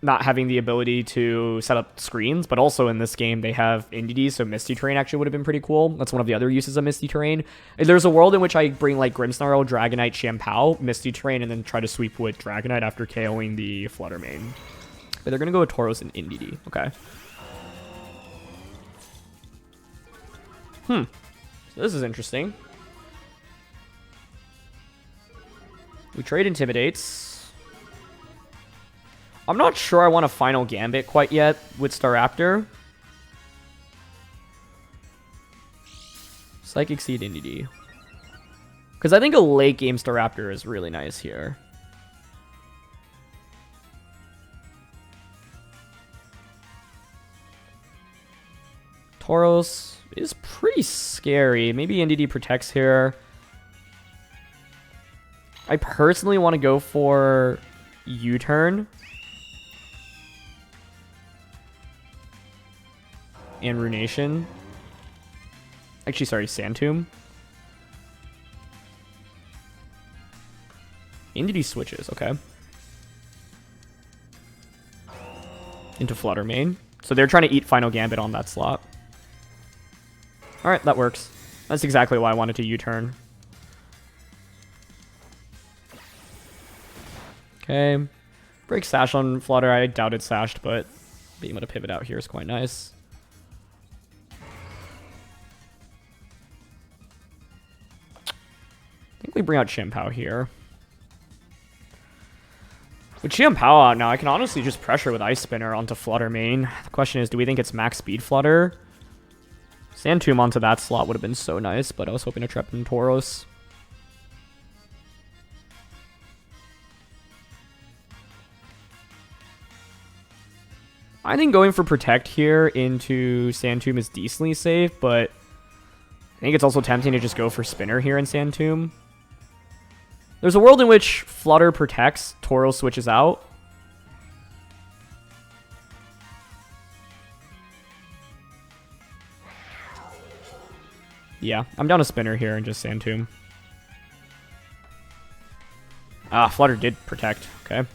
not having the ability to set up screens, but also in this game they have Indeedee, so Misty Terrain actually would have been pretty cool. That's one of the other uses of Misty Terrain. There's a world in which I bring like Grimmsnarl, Dragonite, Chimpao, Misty Terrain, and then try to sweep with Dragonite after KOing the Flutter main. But they're going to go with Tauros and Indeedee. Okay. So this is interesting. We trade Intimidates. I'm not sure I want a final Gambit quite yet with Staraptor. Psychic Seed Indeedee. Because I think a late game Staraptor is really nice here. Tauros is pretty scary. Maybe Indeedee protects here. I personally want to go for U-turn. And Runation. Actually, sorry, Sand Tomb. Indeedee switches, okay. Into Flutter main. So they're trying to eat Final Gambit on that slot. Alright, that works. That's exactly why I wanted to U-turn. Okay. Break Sash on Flutter. I doubt it's Sashed, but being able to pivot out here is quite nice. I think we bring out Chimpao here. With Chimpao out now, I can honestly just pressure with Ice Spinner onto Flutter main. The question is, do we think it's max speed Flutter? Sand Tomb onto that slot would have been so nice, but I was hoping to trap in Tauros. I think going for Protect here into Sand Tomb is decently safe, but I think it's also tempting to just go for Spinner here in Sand Tomb. There's a world in which Flutter protects, Tauros switches out. Yeah, I'm down a Spinner here and just Sand Tomb. Ah, Flutter did protect. Okay.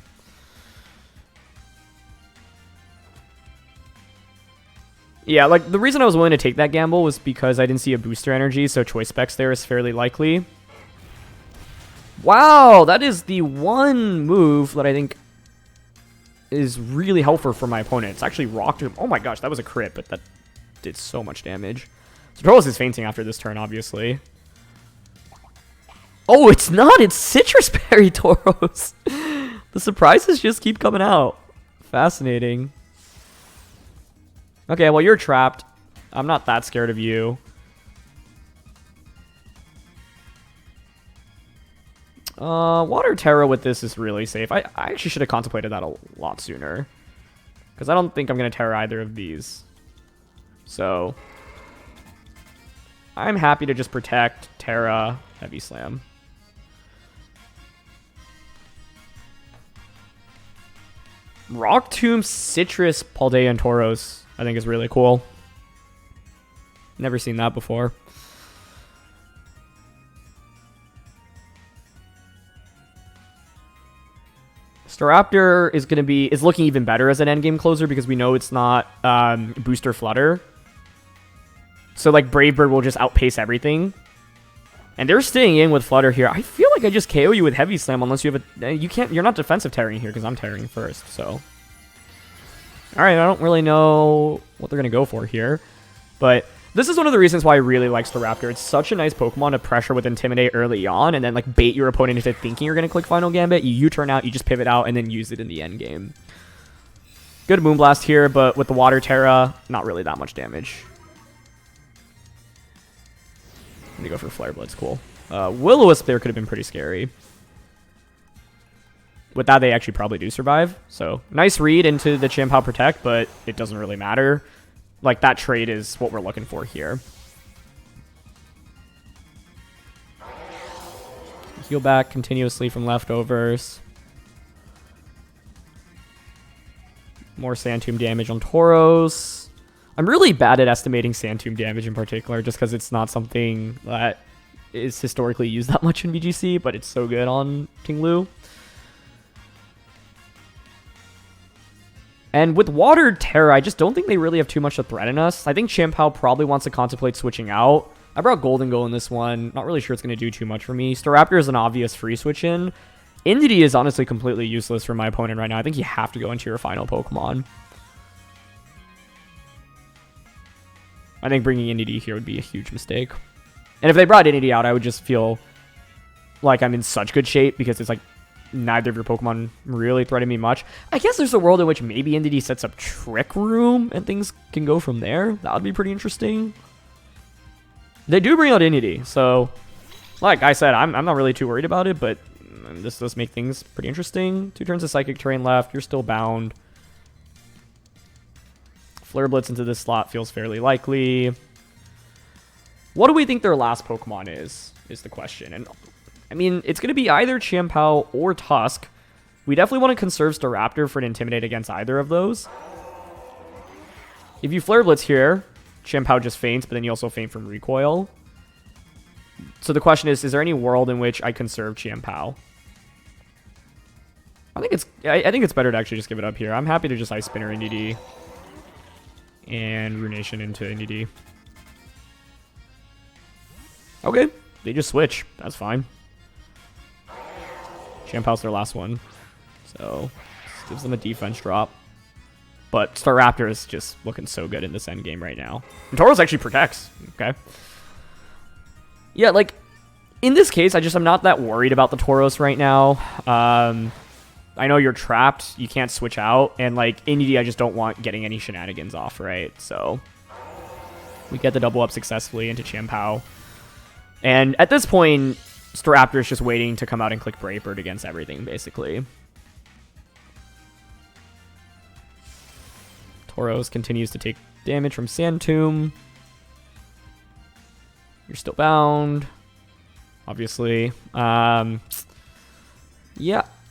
Yeah, like, the reason I was willing to take that gamble was because I didn't see a booster energy, so Choice Specs there is fairly likely. Wow, that is the one move that I think is really helpful for my opponent. It's actually rocked him. Oh my gosh, that was a crit, but that did so much damage. So Tauros is fainting after this turn, obviously. Oh, it's not! It's Citrus Berry Tauros! The surprises just keep coming out. Fascinating. Okay, well, you're trapped. I'm not that scared of you. Water Terra with this is really safe. I actually should have contemplated that a lot sooner. Because I don't think I'm going to Terra either of these. So, I'm happy to just protect, Terra, Heavy Slam. Rock Tomb, Citrus, Paldea, and Tauros, I think is really cool. Never seen that before. Staraptor is looking even better as an endgame closer because we know it's not booster Flutter. So like Brave Bird will just outpace everything. And they're staying in with Flutter here. I feel like I just KO you with Heavy Slam unless you have you're not defensive tearing here because I'm tearing first, so. Alright, I don't really know what they're gonna go for here. But this is one of the reasons why I really like Staraptor. It's such a nice Pokemon to pressure with Intimidate early on and then like bait your opponent into thinking you're gonna click Final Gambit. You U-turn out, you just pivot out, and then use it in the end game. Good Moonblast here, but with the Water Terra, not really that much damage. I'm gonna go for Flare Blitz, cool. Will-O-Wisp there could have been pretty scary. With that, they actually probably do survive. So, nice read into the Chien-Pao Protect, but it doesn't really matter. Like, that trade is what we're looking for here. Heal back continuously from leftovers. More Sand Tomb damage on Tauros. I'm really bad at estimating Sand Tomb damage in particular, just because it's not something that is historically used that much in VGC, but it's so good on King Lu. And with Water Terra, I just don't think they really have too much to threaten us. I think Chien-Pao probably wants to contemplate switching out. I brought Golden Go in this one. Not really sure it's going to do too much for me. Staraptor is an obvious free switch in. Intimidate is honestly completely useless for my opponent right now. I think you have to go into your final Pokemon. I think bringing Intimidate here would be a huge mistake. And if they brought Intimidate out, I would just feel like I'm in such good shape because it's like neither of your Pokemon really threaten me much. I guess there's a world in which maybe Intimidate sets up Trick Room and things can go from there. That would be pretty interesting. They do bring out Intimidate, so like I said, I'm not really too worried about it, but this does make things pretty interesting. 2 turns of Psychic Terrain left. You're still bound. Flare Blitz into this slot feels fairly likely. What do we think their last Pokemon is the question. And I mean, it's going to be either Chien-Pao or Tusk. We definitely want to conserve Staraptor for an Intimidate against either of those. If you Flare Blitz here, Chien-Pao just faints, but then you also faint from Recoil. So the question is there any world in which I conserve Chien-Pao? I think it's better to actually just give it up here. I'm happy to just Ice Spinner Intimidate and Ruination into Intimidate. Okay, they just switch. That's fine. Chien-Pao's their last one. So, this gives them a defense drop. But Staraptor is just looking so good in this endgame right now. And Tauros actually protects. Okay. Yeah, like, in this case, I'm not that worried about the Tauros right now. I know you're trapped. You can't switch out. And, like, Intimidate, I just don't want getting any shenanigans off, right? So, we get the double up successfully into Chien-Pao. And at this point, Staraptor is just waiting to come out and click Brave Bird against everything, basically. Tauros continues to take damage from Sand Tomb. You're still bound, obviously. Yeah,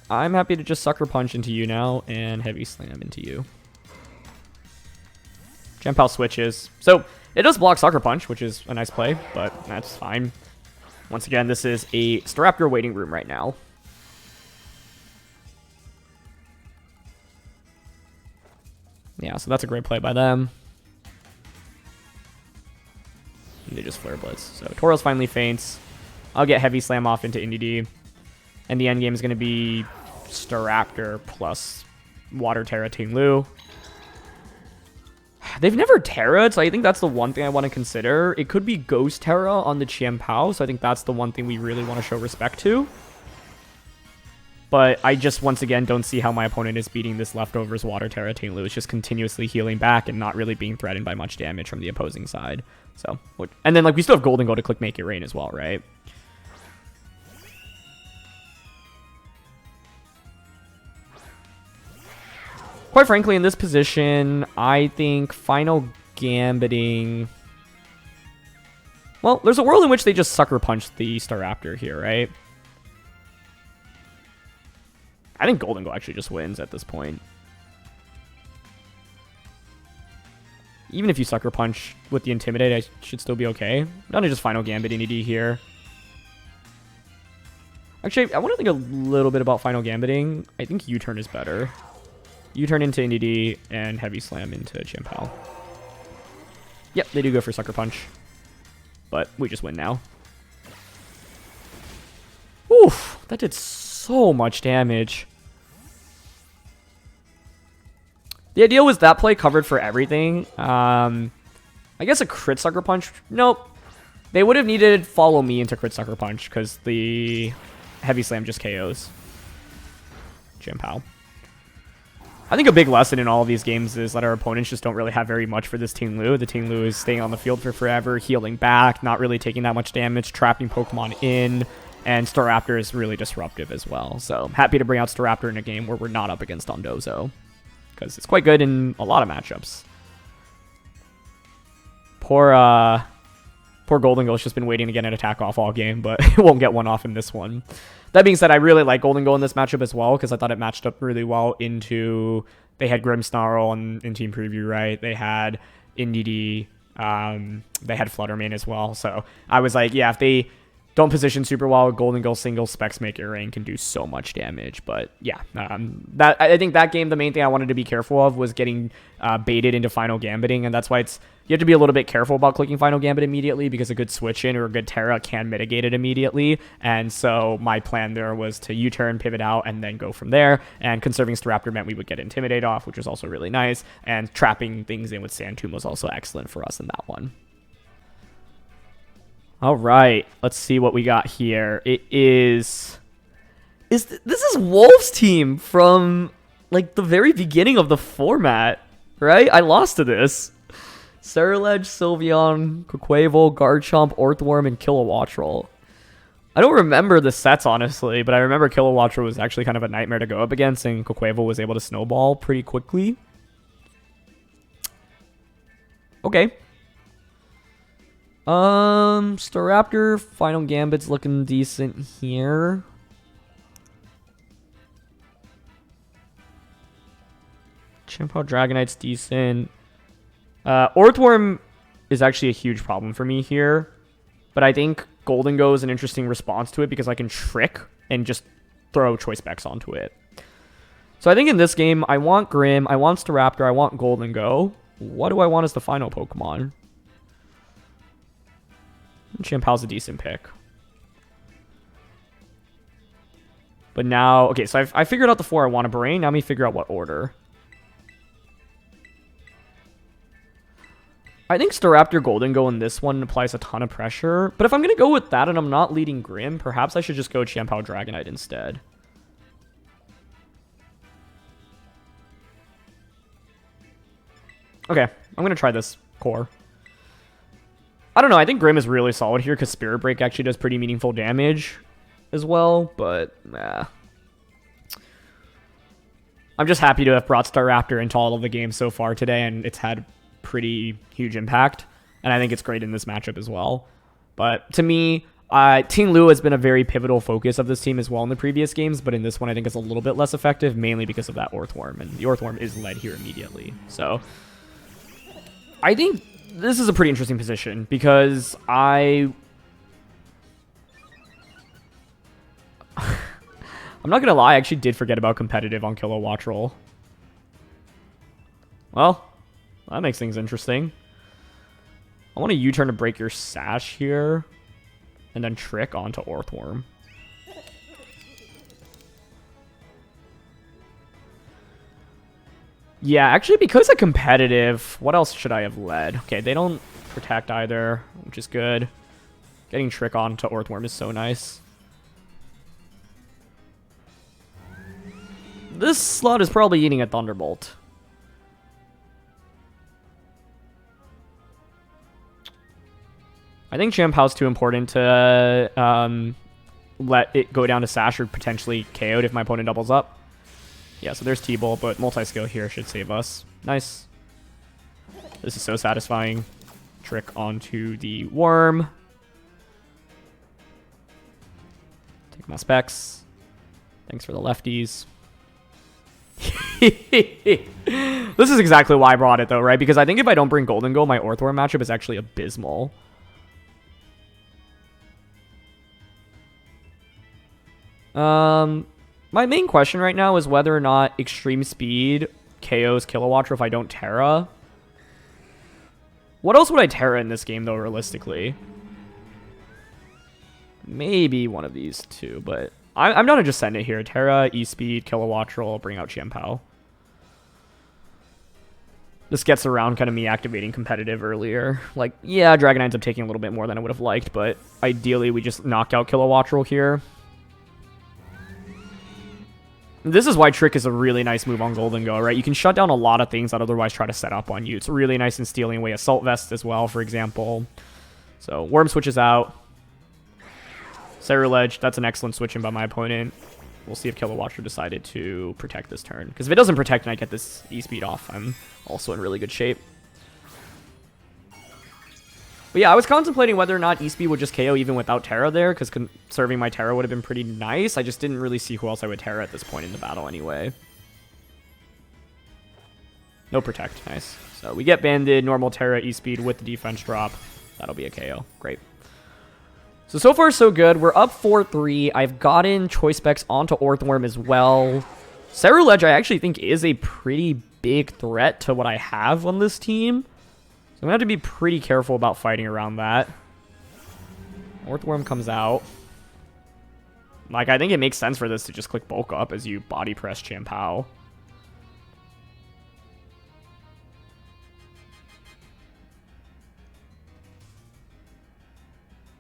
I'm happy to just Sucker Punch into you now and Heavy Slam into you. Chien-Pao switches. So, it does block Sucker Punch, which is a nice play, but that's fine. Once again, this is a Staraptor waiting room right now. Yeah, so that's a great play by them. They just Flare Blitz. So Tauros finally faints. I'll get Heavy Slam off into Indy. And the end game is going to be Staraptor plus Water Terra Ting Lu. They've never Terra'd, so I think that's the one thing I want to consider. It could be Ghost Terra on the Chien-Pao, so I think that's the one thing we really want to show respect to. But I just, once again, don't see how my opponent is beating this Leftovers Water Terra Ting Lu. It's just continuously healing back and not really being threatened by much damage from the opposing side. So, and then, like, we still have Golden Go to click Make It Rain as well, right? Quite frankly, in this position, I think Final Gambiting... Well, there's a world in which they just Sucker Punch the Staraptor here, right? I think Golden Go actually just wins at this point. Even if you Sucker Punch with the Intimidate, I should still be okay. I'm gonna just Final Gambit Indy here. Actually, I want to think a little bit about Final Gambiting. I think U-Turn is better. U-Turn into Indy and Heavy Slam into Chien-Pao. Yep, they do go for Sucker Punch. But we just win now. Oof, that did so much damage. The idea was that play covered for everything. I guess a crit Sucker Punch. Nope. They would have needed Follow Me into crit Sucker Punch because the Heavy Slam just KOs Chien-Pao. I think a big lesson in all of these games is that our opponents just don't really have very much for this Ting Lu. The Ting Lu is staying on the field for forever, healing back, not really taking that much damage, trapping Pokemon in, and Staraptor is really disruptive as well. So happy to bring out Staraptor in a game where we're not up against Dondozo, because it's quite good in a lot of matchups. Poor Golden Go's just been waiting to get an attack off all game, but it won't get one off in this one. That being said, I really like Golden Go in this matchup as well, because I thought it matched up really well into... They had Grimmsnarl in Team Preview, right? They had Indy, they had Fluttermane as well. So I was like, yeah, if they don't position super well, Golden Go single Specs Make It Rain can do so much damage. But yeah, I think that game, the main thing I wanted to be careful of was getting baited into Final Gambiting, and that's why you have to be a little bit careful about clicking Final Gambit immediately, because a good switch in or a good Terra can mitigate it immediately. And so my plan there was to U-turn, pivot out, and then go from there. And conserving Staraptor meant we would get Intimidate off, which was also really nice. And trapping things in with Sand Tomb was also excellent for us in that one. All right, let's see what we got here. It is... This is Wolf's team from, like, the very beginning of the format, right? I lost to this. Ceruledge, Sylveon, Quaquaval, Garchomp, Orthworm, and Kilowattrel. I don't remember the sets, honestly, but I remember Kilowattrel was actually kind of a nightmare to go up against, and Quaquaval was able to snowball pretty quickly. Okay. Staraptor, Final Gambit's looking decent here. Chien-Pao Dragonite's decent. Orthworm is actually a huge problem for me here, but I think Golden Go is an interesting response to it because I can trick and just throw Choice Specs onto it. So I think in this game, I want Grim, I want Staraptor, I want Golden Go. What do I want as the final Pokemon? Chien-Pao's a decent pick. But now, okay, so I figured out the 4 I want to bring. Now let me figure out what order. I think Staraptor Golden Go in this one applies a ton of pressure. But if I'm going to go with that and I'm not leading Grim, perhaps I should just go Chien-Pao Dragonite instead. Okay, I'm going to try this core. I don't know, I think Grim is really solid here because Spirit Break actually does pretty meaningful damage as well, but I'm just happy to have brought Staraptor into all of the games so far today, and it's had pretty huge impact, and I think it's great in this matchup as well. But to me, Ting Lu has been a very pivotal focus of this team as well in the previous games, but in this one I think it's a little bit less effective, mainly because of that Orthworm, and the Orthworm is led here immediately. So I think this is a pretty interesting position because I'm not going to lie, I actually did forget about competitive on Kilowattrel. Well, that makes things interesting. I want a U-turn to break your Sash here. And then Trick onto Orthworm. Yeah, actually, because of competitive, what else should I have led? Okay, they don't protect either, which is good. Getting Trick onto Orthworm is so nice. This slot is probably eating a Thunderbolt. I think Champow's too important to let it go down to Sash or potentially KO'd if my opponent doubles up. Yeah, so there's T-Bolt, but multi-skill here should save us. Nice. This is so satisfying. Trick onto the Worm. Take my specs. Thanks for the lefties. This is exactly why I brought it, though, right? Because I think if I don't bring Golden Go, my Orthworm matchup is actually abysmal. My main question right now is whether or not Extreme Speed KOs Kilowattra if I don't Terra. What else would I Terra in this game, though, realistically? Maybe one of these two, but I'm not just sending it here. Terra, E-Speed, Kilowattra, bring out Champao. This gets around kind of me activating competitive earlier. Like, yeah, Dragon ends up taking a little bit more than I would have liked, but ideally we just knock out Kilowattra here. This is why Trick is a really nice move on Golden Go, right? You can shut down a lot of things that otherwise try to set up on you. It's really nice in stealing away Assault Vest as well, for example. So, Worm switches out. Ceruledge, that's an excellent switch in by my opponent. We'll see if Kilowattra decided to protect this turn. Because if it doesn't protect and I get this E-Speed off, I'm also in really good shape. But yeah, I was contemplating whether or not E-Speed would just KO even without Terra there, because conserving my Terra would have been pretty nice. I just didn't really see who else I would Terra at this point in the battle anyway. No Protect, nice. So we get Banded, normal Terra, E-Speed with the defense drop. That'll be a KO, great. So far so good. We're up 4-3. I've gotten Choice Specs onto Orthworm as well. Ceruledge I actually think is a pretty big threat to what I have on this team. So I'm going to have to be pretty careful about fighting around that. Orthworm comes out. Like, I think it makes sense for this to just click Bulk Up as you body press Champao.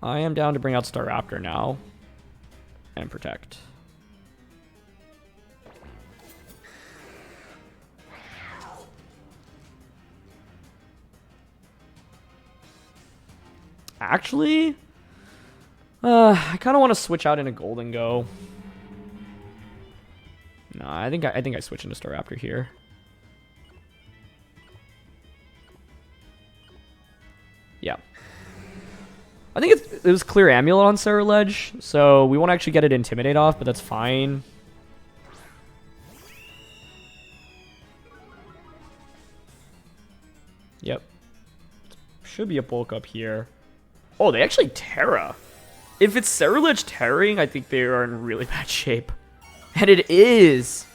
I am down to bring out Staraptor now. And protect. Actually, I kind of want to switch out into Golden Go. No, I think I switch into Staraptor here. Yeah. I think it was clear Amulet on Ceruledge, so we won't actually get it Intimidate off, but that's fine. Yep. Should be a bulk up here. Oh, they actually Terra. If it's Ceruledge Terraing, I think they are in really bad shape. And it is.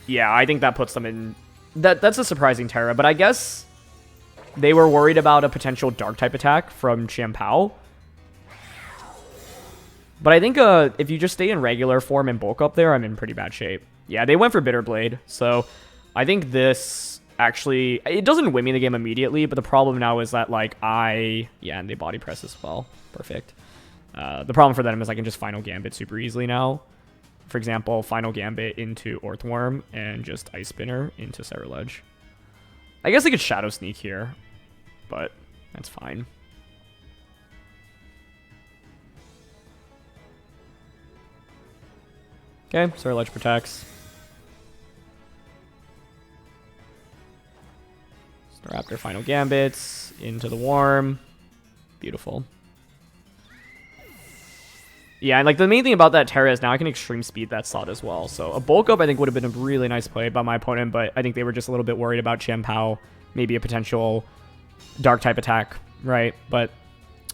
Yeah, I think that puts them in... That's a surprising Terra, but I guess they were worried about a potential Dark-type attack from Champao. But I think if you just stay in regular form and bulk up there, I'm in pretty bad shape. Yeah, they went for Bitterblade, so I think this... Actually, it doesn't win me the game immediately, but the problem now is that, like, yeah, and they body press as well. Perfect. The problem for them is I can just Final Gambit super easily now. For example, Final Gambit into Orthworm and just Ice Spinner into Ceruledge. I guess I could Shadow Sneak here, but that's fine. Okay, Ceruledge protects. Staraptor Final Gambits into the Worm. Beautiful. Yeah, and like the main thing about that Terra is now I can extreme speed that slot as well. So a bulk up I think would have been a really nice play by my opponent, but I think they were just a little bit worried about Champao, maybe a potential dark type attack, right? But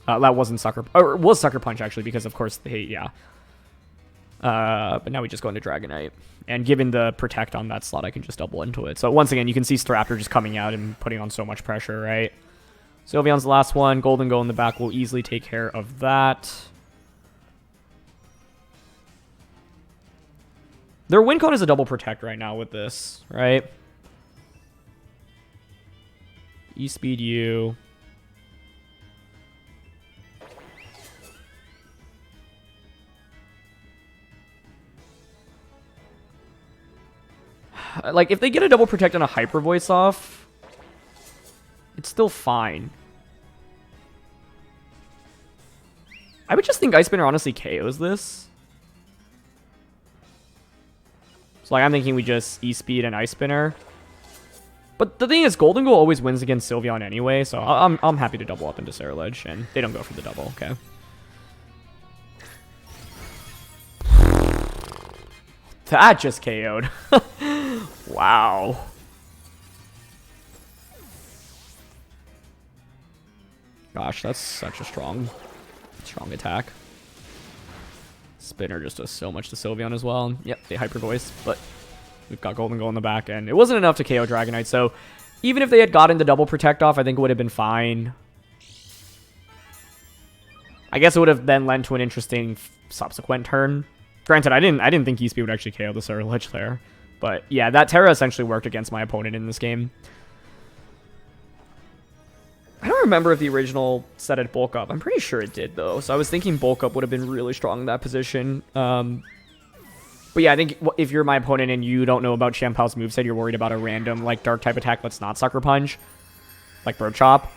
that wasn't Sucker, or was Sucker Punch actually, because of course they, yeah. But now we just go into Dragonite. And given the protect on that slot, I can just double into it. So once again, you can see Staraptor just coming out and putting on so much pressure, right? Sylveon's the last one. Golden Go in the back will easily take care of that. Their win con is a double protect right now with this, right? E-speed you. Like, if they get a double protect and a hyper voice off, it's still fine. I would just think Ice Spinner honestly KOs this. So, like, I'm thinking we just E-speed and Ice Spinner. But the thing is, Golden Goal always wins against Sylveon anyway, so I'm happy to double up into Saraledge, and they don't go for the double, okay. That just KO'd. Wow. Gosh, that's such a strong attack. Spinner just does so much to Sylveon as well. Yep, they hyper voice, but we've got Golden Goal in the back, and it wasn't enough to KO Dragonite, so even if they had gotten the double protect off, I think it would have been fine. I guess it would have then led to an interesting subsequent turn. Granted, I didn't think E-speed would actually KO the Saraledge there. But yeah, that Terra essentially worked against my opponent in this game. I don't remember if the original set it bulk up. I'm pretty sure it did, though. So I was thinking bulk up would have been really strong in that position. But yeah, I think if you're my opponent and you don't know about Champal's moveset, you're worried about a random, like, dark type attack that's not Sucker Punch, like Bird Chop.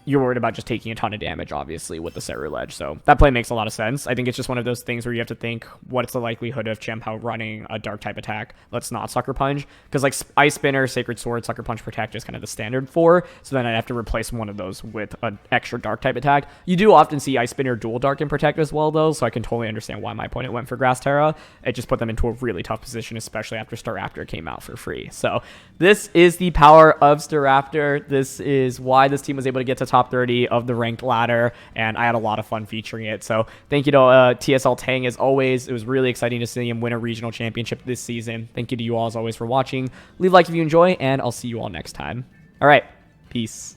You're worried about just taking a ton of damage, obviously, with the Saraledge. So that play makes a lot of sense. I think it's just one of those things where you have to think, what's the likelihood of Champao running a dark type attack that's not Sucker Punch? Because, like, Ice Spinner, Sacred Sword, Sucker Punch, Protect is kind of the standard for. So then I'd have to replace one of those with an extra dark type attack. You do often see Ice Spinner dual dark and Protect as well, though. So I can totally understand why my opponent went for Grass Terra. It just put them into a really tough position, especially after Staraptor came out for free. So this is the power of Staraptor. This is why this team was able to get to top 30 of the ranked ladder, and I had a lot of fun featuring it. So thank you to tsltang as always. It was really exciting to see him win a regional championship this season. Thank you to you all as always for watching. Leave a like if you enjoy, and I'll see you all next time. All right, peace.